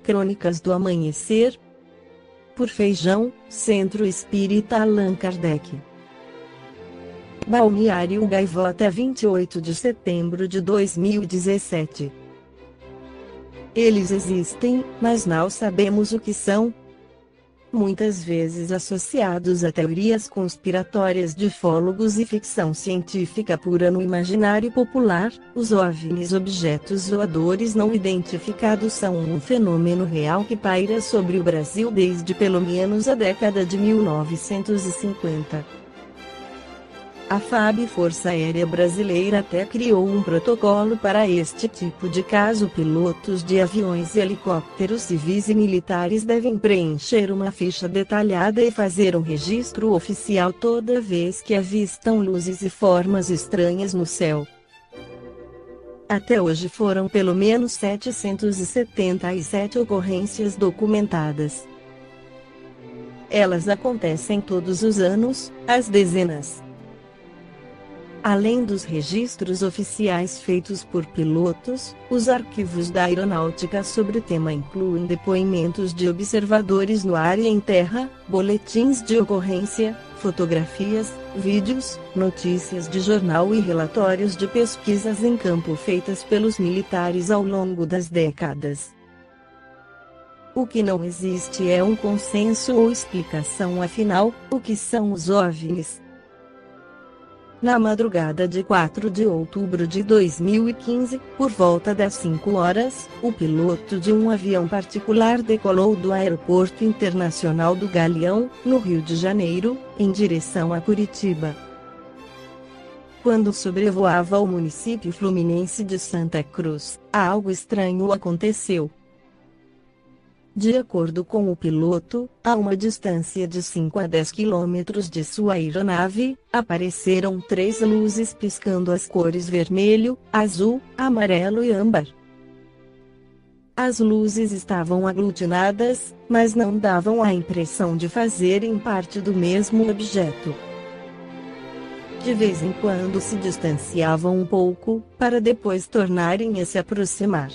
Crônicas do Amanhecer, por Feijão, Centro Espírita Allan Kardec. Balneário Gaivota, 28 de setembro de 2017. Eles existem, mas não sabemos o que são. Muitas vezes associados a teorias conspiratórias de ufólogos e ficção científica pura no imaginário popular, os OVNIs, objetos voadores não identificados, são um fenômeno real que paira sobre o Brasil desde pelo menos a década de 1950. A FAB, Força Aérea Brasileira, até criou um protocolo para este tipo de caso. Pilotos de aviões e helicópteros civis e militares devem preencher uma ficha detalhada e fazer um registro oficial toda vez que avistam luzes e formas estranhas no céu. Até hoje foram pelo menos 777 ocorrências documentadas. Elas acontecem todos os anos, às dezenas. Além dos registros oficiais feitos por pilotos, os arquivos da aeronáutica sobre o tema incluem depoimentos de observadores no ar e em terra, boletins de ocorrência, fotografias, vídeos, notícias de jornal e relatórios de pesquisas em campo feitas pelos militares ao longo das décadas. O que não existe é um consenso ou explicação. Afinal, o que são os OVNIs? Na madrugada de 4 de outubro de 2015, por volta das 5 horas, o piloto de um avião particular decolou do Aeroporto Internacional do Galeão, no Rio de Janeiro, em direção a Curitiba. Quando sobrevoava o município fluminense de Santa Cruz, algo estranho aconteceu. De acordo com o piloto, a uma distância de 5 a 10 quilômetros de sua aeronave, apareceram 3 luzes piscando as cores vermelho, azul, amarelo e âmbar. As luzes estavam aglutinadas, mas não davam a impressão de fazerem parte do mesmo objeto. De vez em quando se distanciavam um pouco, para depois tornarem a se aproximar.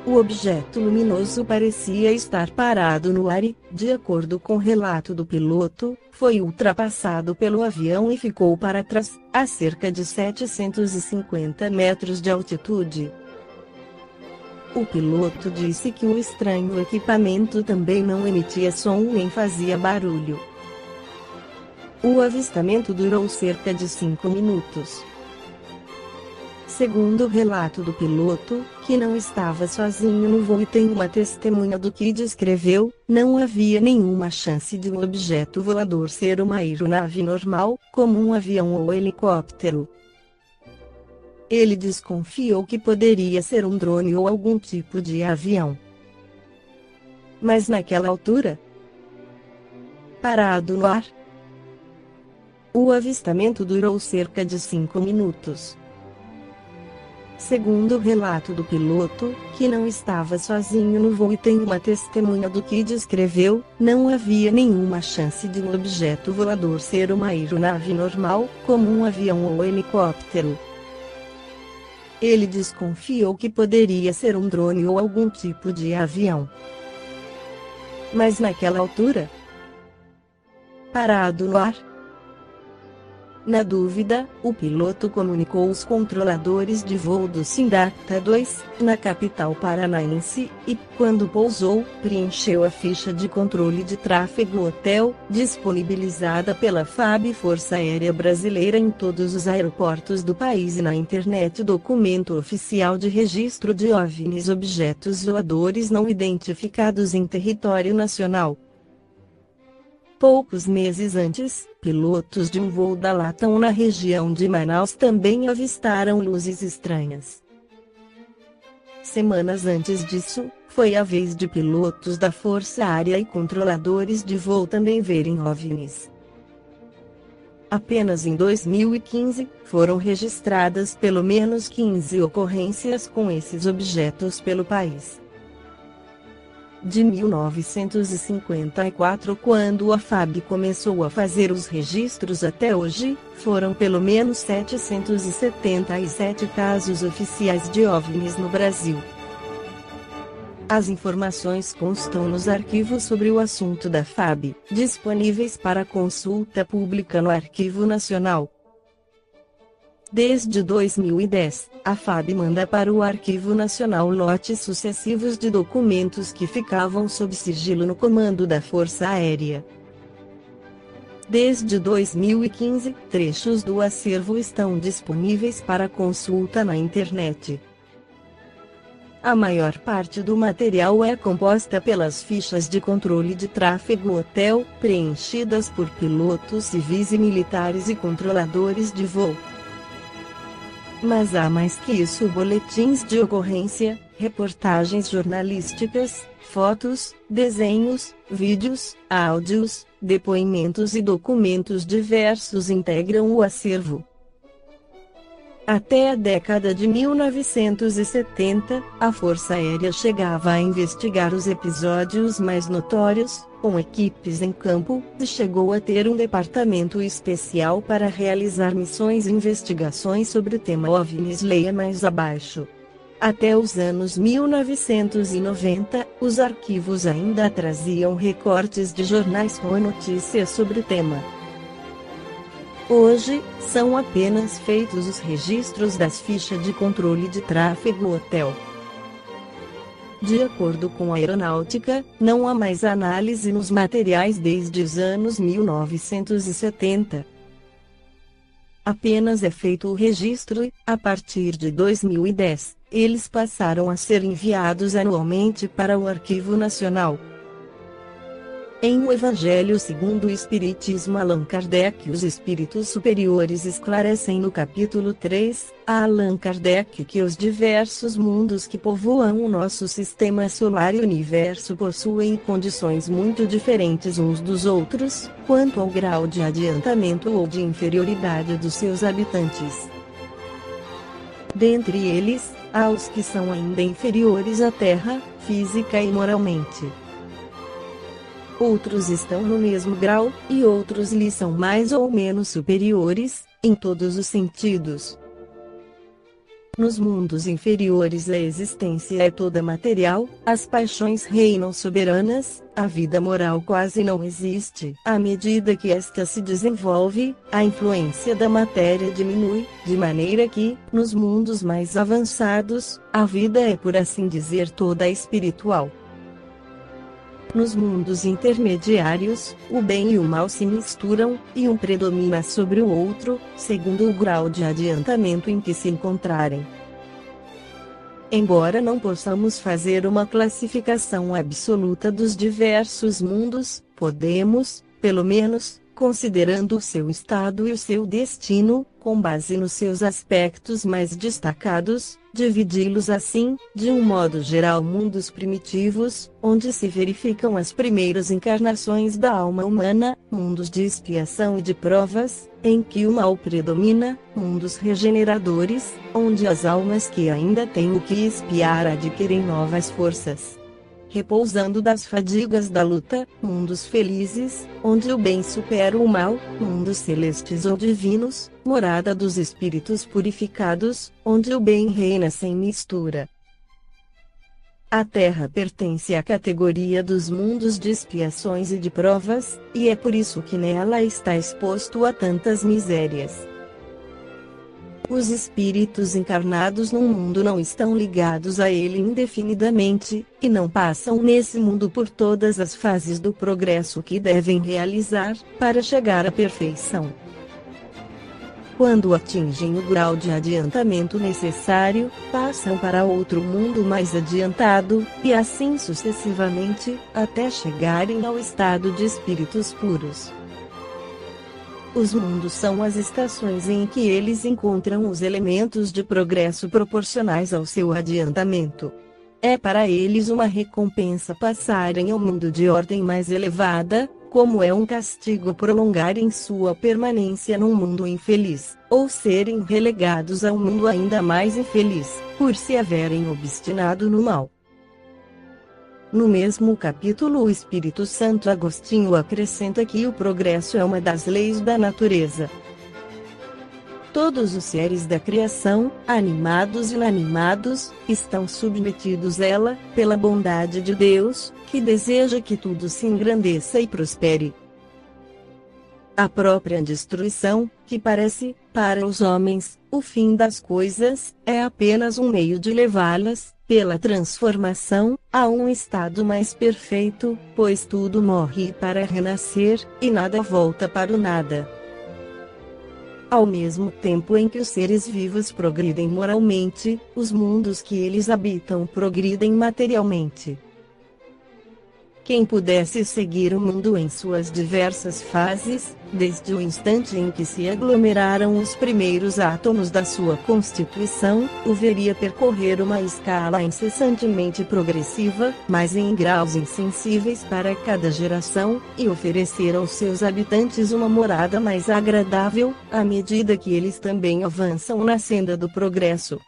O objeto luminoso parecia estar parado no ar e, de acordo com o relato do piloto, foi ultrapassado pelo avião e ficou para trás, a cerca de 750 metros de altitude. O piloto disse que o estranho equipamento também não emitia som nem fazia barulho. O avistamento durou cerca de 5 minutos. Segundo o relato do piloto, que não estava sozinho no voo e tem uma testemunha do que descreveu, não havia nenhuma chance de um objeto voador ser uma aeronave normal, como um avião ou helicóptero. Ele desconfiou que poderia ser um drone ou algum tipo de avião. Mas naquela altura, parado no ar, o avistamento durou cerca de 5 minutos. Segundo o relato do piloto, que não estava sozinho no voo e tem uma testemunha do que descreveu, não havia nenhuma chance de um objeto voador ser uma aeronave normal, como um avião ou helicóptero. Ele desconfiou que poderia ser um drone ou algum tipo de avião. Mas naquela altura, parado no ar, na dúvida, o piloto comunicou os controladores de voo do Sindacta 2, na capital paranaense, e, quando pousou, preencheu a ficha de controle de tráfego hotel, disponibilizada pela FAB, Força Aérea Brasileira, em todos os aeroportos do país e na internet. Documento oficial de registro de OVNIs, objetos voadores não identificados em território nacional. Poucos meses antes, pilotos de um voo da Latam na região de Manaus também avistaram luzes estranhas. Semanas antes disso, foi a vez de pilotos da Força Aérea e controladores de voo também verem OVNIs. Apenas em 2015, foram registradas pelo menos 15 ocorrências com esses objetos pelo país. De 1954, quando a FAB começou a fazer os registros, até hoje, foram pelo menos 777 casos oficiais de OVNIs no Brasil. As informações constam nos arquivos sobre o assunto da FAB, disponíveis para consulta pública no Arquivo Nacional. Desde 2010, a FAB manda para o Arquivo Nacional lotes sucessivos de documentos que ficavam sob sigilo no comando da Força Aérea. Desde 2015, trechos do acervo estão disponíveis para consulta na internet. A maior parte do material é composta pelas fichas de controle de tráfego hotel, preenchidas por pilotos civis e militares e controladores de voo. Mas há mais que isso: boletins de ocorrência, reportagens jornalísticas, fotos, desenhos, vídeos, áudios, depoimentos e documentos diversos integram o acervo. Até a década de 1970, a Força Aérea chegava a investigar os episódios mais notórios, com equipes em campo, e chegou a ter um departamento especial para realizar missões e investigações sobre o tema OVNIs. Leia mais abaixo. Até os anos 1990, os arquivos ainda traziam recortes de jornais com notícias sobre o tema. Hoje, são apenas feitos os registros das fichas de controle de tráfego hotel. De acordo com a aeronáutica, não há mais análise nos materiais desde os anos 1970. Apenas é feito o registro e, a partir de 2010, eles passaram a ser enviados anualmente para o Arquivo Nacional. Em O Evangelho segundo o Espiritismo, Allan Kardec, os espíritos superiores esclarecem no capítulo 3, a Allan Kardec, que os diversos mundos que povoam o nosso sistema solar e universo possuem condições muito diferentes uns dos outros, quanto ao grau de adiantamento ou de inferioridade dos seus habitantes. Dentre eles, há os que são ainda inferiores à Terra, física e moralmente. Outros estão no mesmo grau, e outros lhe são mais ou menos superiores, em todos os sentidos. Nos mundos inferiores a existência é toda material, as paixões reinam soberanas, a vida moral quase não existe. À medida que esta se desenvolve, a influência da matéria diminui, de maneira que, nos mundos mais avançados, a vida é, por assim dizer, toda espiritual. Nos mundos intermediários, o bem e o mal se misturam, e um predomina sobre o outro, segundo o grau de adiantamento em que se encontrarem. Embora não possamos fazer uma classificação absoluta dos diversos mundos, podemos, pelo menos, considerando o seu estado e o seu destino, com base nos seus aspectos mais destacados, dividi-los assim, de um modo geral: mundos primitivos, onde se verificam as primeiras encarnações da alma humana, mundos de expiação e de provas, em que o mal predomina, mundos regeneradores, onde as almas que ainda têm o que expiar adquirem novas forças, repousando das fadigas da luta, mundos felizes, onde o bem supera o mal, mundos celestes ou divinos, morada dos espíritos purificados, onde o bem reina sem mistura. A Terra pertence à categoria dos mundos de expiações e de provas, e é por isso que nela está exposto a tantas misérias. Os espíritos encarnados num mundo não estão ligados a ele indefinidamente, e não passam nesse mundo por todas as fases do progresso que devem realizar, para chegar à perfeição. Quando atingem o grau de adiantamento necessário, passam para outro mundo mais adiantado, e assim sucessivamente, até chegarem ao estado de espíritos puros. Os mundos são as estações em que eles encontram os elementos de progresso proporcionais ao seu adiantamento. É para eles uma recompensa passarem ao mundo de ordem mais elevada, como é um castigo prolongarem sua permanência num mundo infeliz, ou serem relegados a um mundo ainda mais infeliz, por se haverem obstinado no mal. No mesmo capítulo, o Espírito Santo Agostinho acrescenta que o progresso é uma das leis da natureza. Todos os seres da criação, animados e inanimados, estão submetidos a ela, pela bondade de Deus, que deseja que tudo se engrandeça e prospere. A própria destruição, que parece, para os homens, o fim das coisas, é apenas um meio de levá-las, pela transformação, a um estado mais perfeito, pois tudo morre para renascer, e nada volta para o nada. Ao mesmo tempo em que os seres vivos progridem moralmente, os mundos que eles habitam progridem materialmente. Quem pudesse seguir o mundo em suas diversas fases, desde o instante em que se aglomeraram os primeiros átomos da sua constituição, o veria percorrer uma escala incessantemente progressiva, mas em graus insensíveis para cada geração, e oferecer aos seus habitantes uma morada mais agradável, à medida que eles também avançam na senda do progresso.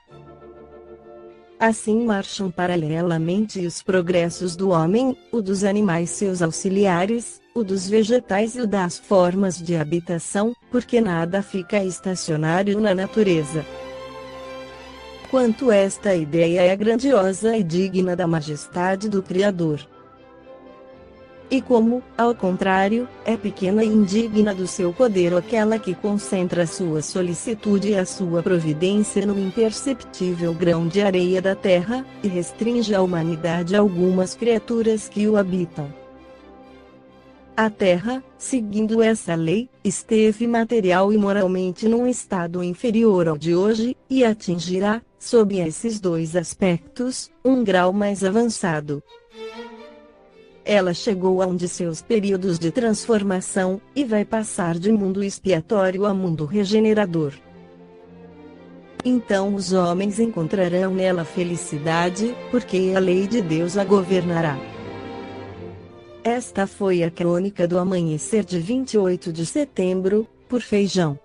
Assim marcham paralelamente os progressos do homem, o dos animais seus auxiliares, o dos vegetais e o das formas de habitação, porque nada fica estacionário na natureza. Quanto esta ideia é grandiosa e digna da majestade do Criador! E como, ao contrário, é pequena e indigna do seu poder aquela que concentra sua solicitude e a sua providência no imperceptível grão de areia da terra, e restringe a humanidade a algumas criaturas que o habitam. A terra, seguindo essa lei, esteve material e moralmente num estado inferior ao de hoje, e atingirá, sob esses dois aspectos, um grau mais avançado. Ela chegou a um de seus períodos de transformação, e vai passar de mundo expiatório a mundo regenerador. Então os homens encontrarão nela felicidade, porque a lei de Deus a governará. Esta foi a crônica do amanhecer de 28 de setembro, por Feijão.